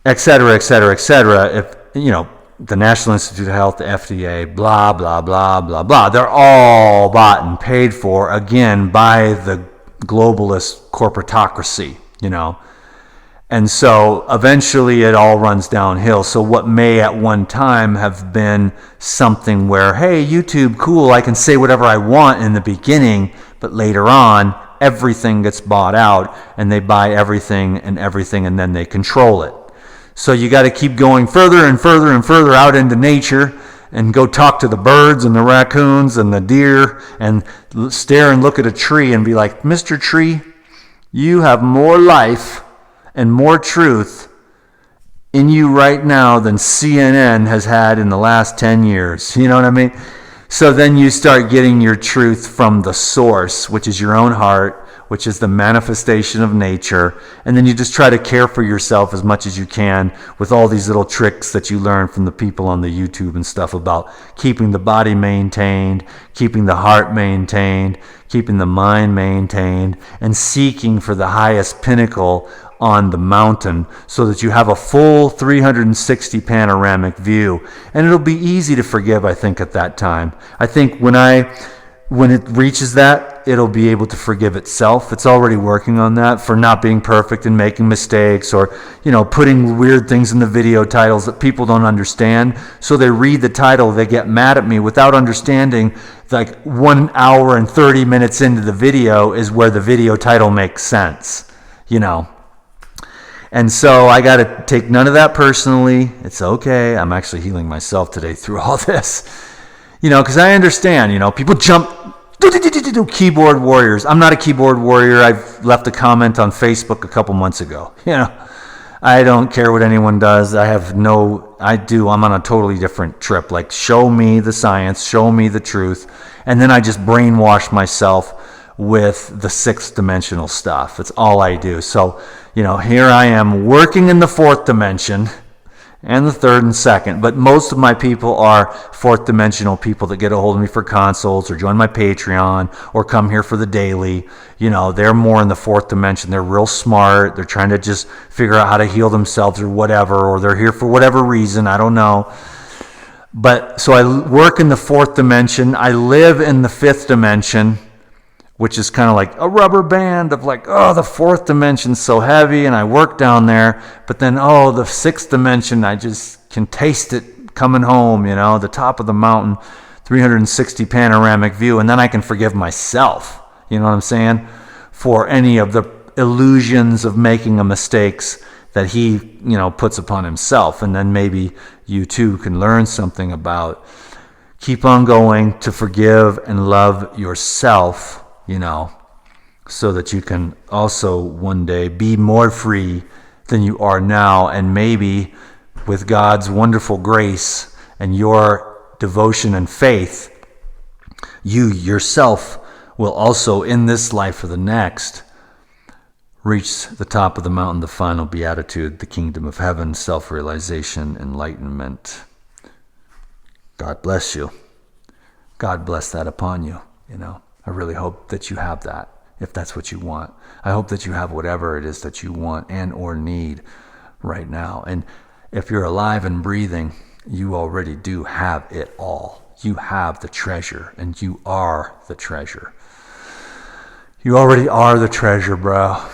et cetera, et cetera, et cetera, if, the National Institute of Health, the FDA, blah, blah, blah, blah, blah, they're all bought and paid for, again, by the globalist corporatocracy, And so eventually it all runs downhill. So what may at one time have been something where, hey, YouTube, cool, I can say whatever I want in the beginning, but later on, everything gets bought out, and they buy everything, and then they control it. So you got to keep going further and further and further out into nature and go talk to the birds and the raccoons and the deer and stare and look at a tree and be like, Mr. Tree, you have more life and more truth in you right now than CNN has had in the last 10 years. You know what I mean? So then you start getting your truth from the source, which is your own heart, which is the manifestation of nature. And then you just try to care for yourself as much as you can with all these little tricks that you learn from the people on the YouTube and stuff about keeping the body maintained, keeping the heart maintained, keeping the mind maintained, and seeking for the highest pinnacle on the mountain so that you have a full 360 panoramic view. And it'll be easy to forgive, I think, at that time. I think when it reaches that, it'll be able to forgive itself. It's already working on that, for not being perfect and making mistakes, or putting weird things in the video titles that people don't understand. So they read the title, they get mad at me without understanding, like 1 hour and 30 minutes into the video is where the video title makes sense, And so I got to take none of that personally. It's okay. I'm actually healing myself today through all this. Because I understand, people jump, keyboard warriors. I'm not a keyboard warrior. I've left a comment on Facebook a couple months ago. I don't care what anyone does. I'm on a totally different trip. Like, show me the science, show me the truth. And then I just brainwash myself with the 6th dimensional stuff. It's all I do. So, here I am working in the 4th dimension, and the third and second. But most of my people are fourth dimensional people that get a hold of me for consults or join my Patreon or come here for the daily. You know, they're more in the fourth dimension. They're real smart. They're trying to just figure out how to heal themselves or whatever, or they're here for whatever reason. I don't know. But so I work in the fourth dimension. I live in the fifth dimension, which is kind of like a rubber band of like, oh, the fourth dimension's so heavy, and I work down there. But then, oh, the sixth dimension, I just can taste it coming home, you know, the top of the mountain, 360 panoramic view, and then I can forgive myself, you know what I'm saying, for any of the illusions of making a mistakes that he, you know, puts upon himself. And then maybe you too can learn something about keep on going to forgive and love yourself, you know, so that you can also one day be more free than you are now. And maybe with God's wonderful grace and your devotion and faith, you yourself will also in this life or the next reach the top of the mountain, the final beatitude, the kingdom of heaven, self-realization, enlightenment. God bless you. God bless that upon you, you know. I really hope that you have that, if that's what you want. I hope that you have whatever it is that you want and or need right now. And if you're alive and breathing, you already do have it all. You have the treasure, and you are the treasure. You already are the treasure, bro.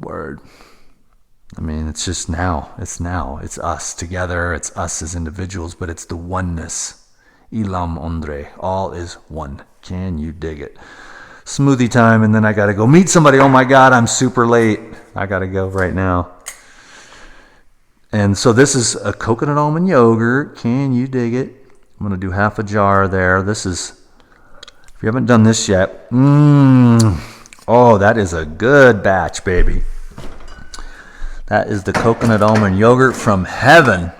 Word. I mean, it's just now. It's now. It's us together. It's us as individuals, but it's the oneness. Ilam Ondre. All is one. Can you dig it? Smoothie time, and then I got to go meet somebody. Oh my God, I'm super late. I got to go right now. And so this is a coconut almond yogurt. Can you dig it? I'm going to do half a jar there. This is, if you haven't done this yet, oh, that is a good batch, baby. That is the coconut almond yogurt from heaven.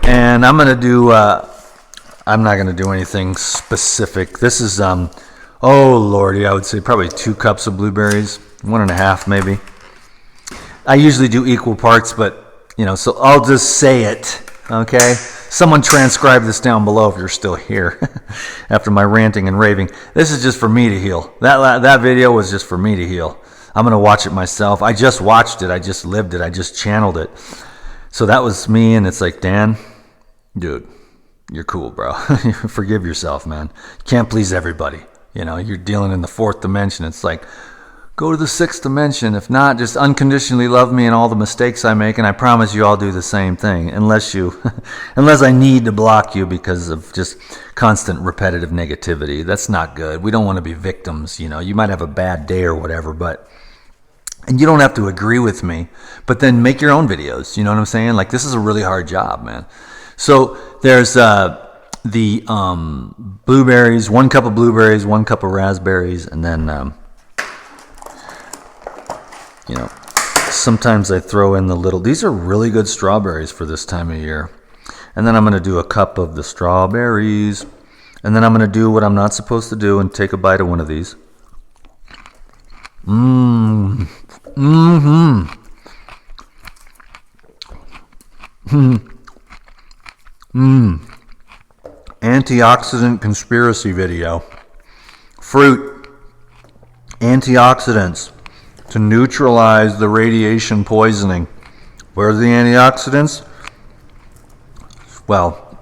And I'm going to do, I'm not going to do anything specific. This is, oh Lordy, I would say probably 2 cups of blueberries, 1.5 maybe. I usually do equal parts, but, you know, so I'll just say it, okay? Someone transcribe this down below if you're still here after my ranting and raving. This is just for me to heal. That video was just for me to heal. I'm going to watch it myself. I just watched it. I just lived it. I just channeled it. So that was me, and it's like, Dan, dude, you're cool, bro. Forgive yourself, man. You can't please everybody. You know, you're dealing in the 4th dimension. It's like, go to the 6th dimension. If not, just unconditionally love me and all the mistakes I make, and I promise you I'll do the same thing, unless I need to block you because of just constant repetitive negativity. That's not good. We don't want to be victims, you know. You might have a bad day or whatever, and you don't have to agree with me, but then make your own videos. You know what I'm saying? Like, this is a really hard job, man. So there's the blueberries, 1 cup of blueberries, 1 cup of raspberries, and then you know, sometimes I throw in the little, these are really good strawberries for this time of year. And then I'm going to do a cup of the strawberries. And then I'm going to do what I'm not supposed to do and take a bite of one of these. Antioxidant conspiracy video. Fruit. Antioxidants to neutralize the radiation poisoning. Where are the antioxidants? Well,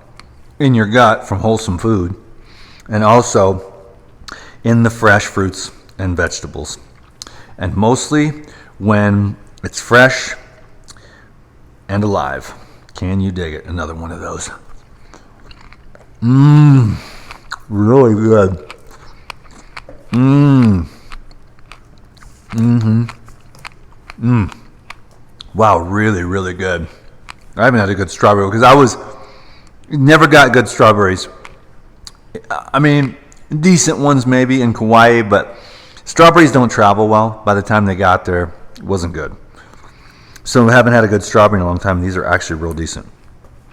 in your gut from wholesome food, and also in the fresh fruits and vegetables. And mostly when it's fresh and alive. Can you dig it? Another one of those. Really good. Wow, really, really good. I haven't had a good strawberry because never got good strawberries. I mean, decent ones maybe in Kauai, but strawberries don't travel well. By the time they got there, it wasn't good. So I haven't had a good strawberry in a long time. These are actually real decent.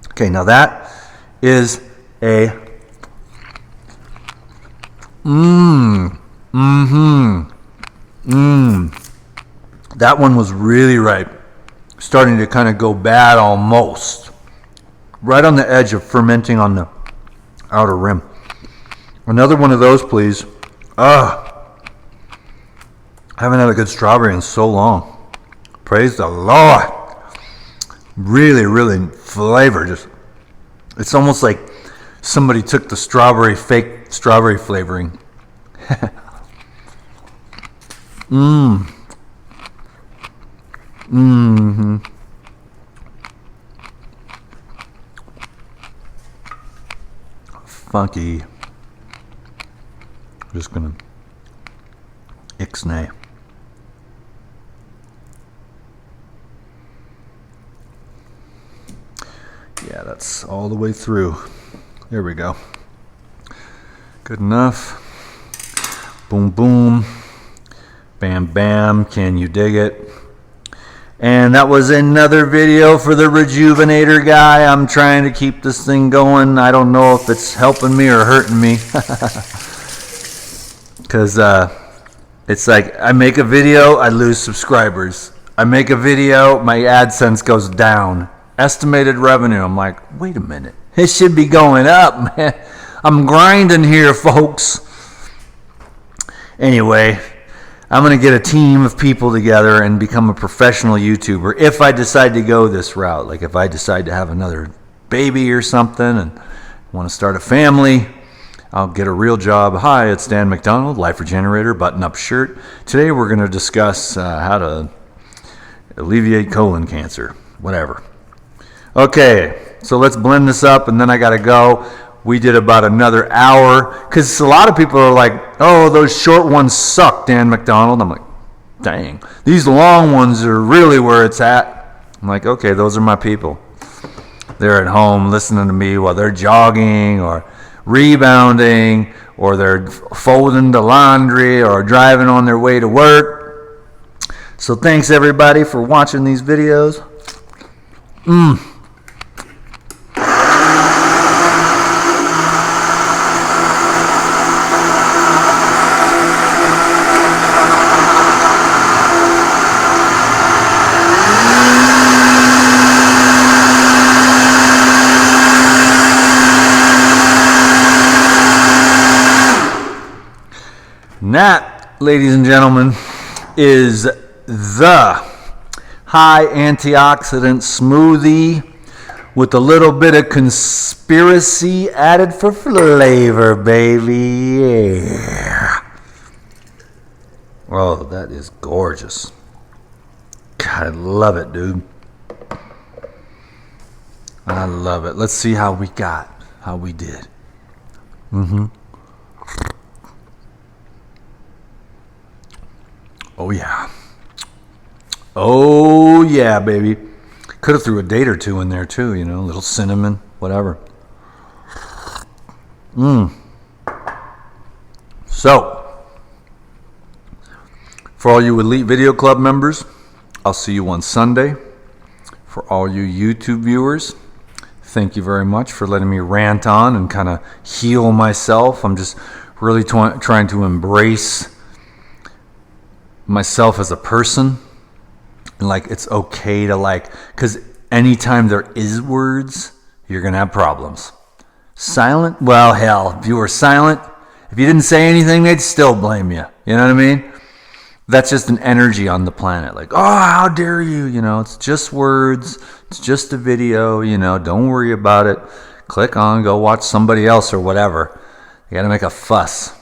Okay, now that is a that one was really ripe. starting to kind of go bad almost. Right on the edge of fermenting on the outer rim. Another one of those, please. I haven't had a good strawberry in so long. Praise the Lord. Really, really flavor. Just, it's almost like somebody took the fake strawberry flavoring. Funky. Just gonna ixnay. Yeah, that's all the way through. There we go. Good enough. Boom, boom. Bam, bam. Can you dig it? And that was another video for the Rejuvenator guy. I'm trying to keep this thing going. I don't know if it's helping me or hurting me. Because it's like I make a video, I lose subscribers. I make a video, my AdSense goes down. Estimated revenue. I'm like, wait a minute. It should be going up, man. I'm grinding here, folks. Anyway, I'm going to get a team of people together and become a professional YouTuber if I decide to go this route. Like if I decide to have another baby or something and want to start a family, I'll get a real job. Hi, it's Dan McDonald, Life Regenerator, button-up shirt. Today we're going to discuss how to alleviate colon cancer, whatever. Okay, so let's blend this up and then I got to go. We did about another hour because a lot of people are like, oh, those short ones suck, Dan McDonald. I'm like, dang, these long ones are really where it's at. I'm like, okay, those are my people. They're at home listening to me while they're jogging or rebounding or they're folding the laundry or driving on their way to work. So thanks everybody for watching these videos. And that, ladies and gentlemen, is the high antioxidant smoothie with a little bit of conspiracy added for flavor, baby. Yeah. Oh, that is gorgeous. God, I love it, dude. I love it. Let's see how we did. Oh yeah. Oh yeah, baby. Could have threw a date or two in there too, you know, a little cinnamon, whatever. So, for all you Elite Video Club members, I'll see you on Sunday. For all you YouTube viewers, thank you very much for letting me rant on and kind of heal myself. I'm just really trying to embrace myself as a person. And like, it's okay to like, because anytime there is words, you're going to have problems. Silent? Well, hell, if you were silent, if you didn't say anything, they'd still blame you. You know what I mean? That's just an energy on the planet. Like, oh, how dare you? You know, it's just words. It's just a video. You know, don't worry about it. Click on, go watch somebody else or whatever. You got to make a fuss.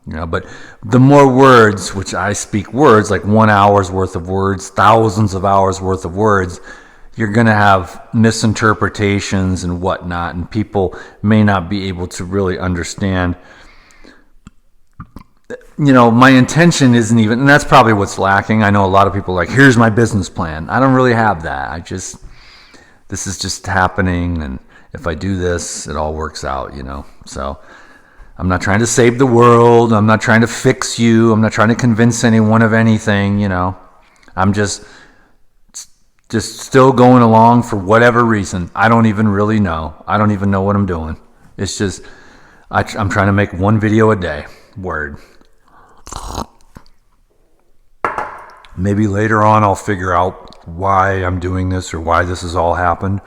You know, but the more words, which I speak words, like 1 hour's worth of words, thousands of hours worth of words, you're going to have misinterpretations and whatnot, and people may not be able to really understand. You know, my intention isn't even, and that's probably what's lacking. I know a lot of people are like, here's my business plan. I don't really have that. This is just happening, and if I do this, it all works out, you know. So I'm not trying to save the world. I'm not trying to fix you. I'm not trying to convince anyone of anything, you know. I'm just still going along for whatever reason. I don't even really know. I don't even know what I'm doing. It's just, I'm trying to make one video a day. Word. Maybe later on I'll figure out why I'm doing this or why this has all happened.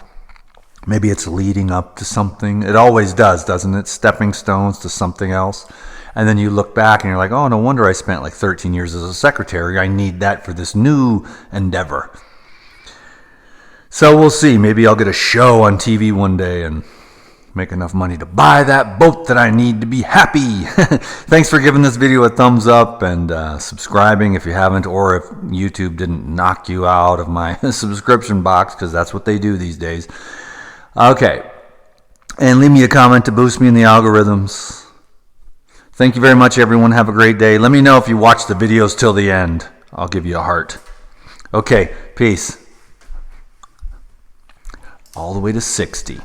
Maybe it's leading up to something. It always does, doesn't it? Stepping stones to something else. And then you look back and you're like, oh, no wonder I spent like 13 years as a secretary. I need that for this new endeavor. So we'll see. Maybe I'll get a show on TV one day and make enough money to buy that boat that I need to be happy. Thanks for giving this video a thumbs up and subscribing if you haven't, or if YouTube didn't knock you out of my subscription box, because that's what they do these days. Okay. And leave me a comment to boost me in the algorithms. Thank you very much, everyone. Have a great day. Let me know if you watch the videos till the end. I'll give you a heart. Okay. Peace. All the way to 60.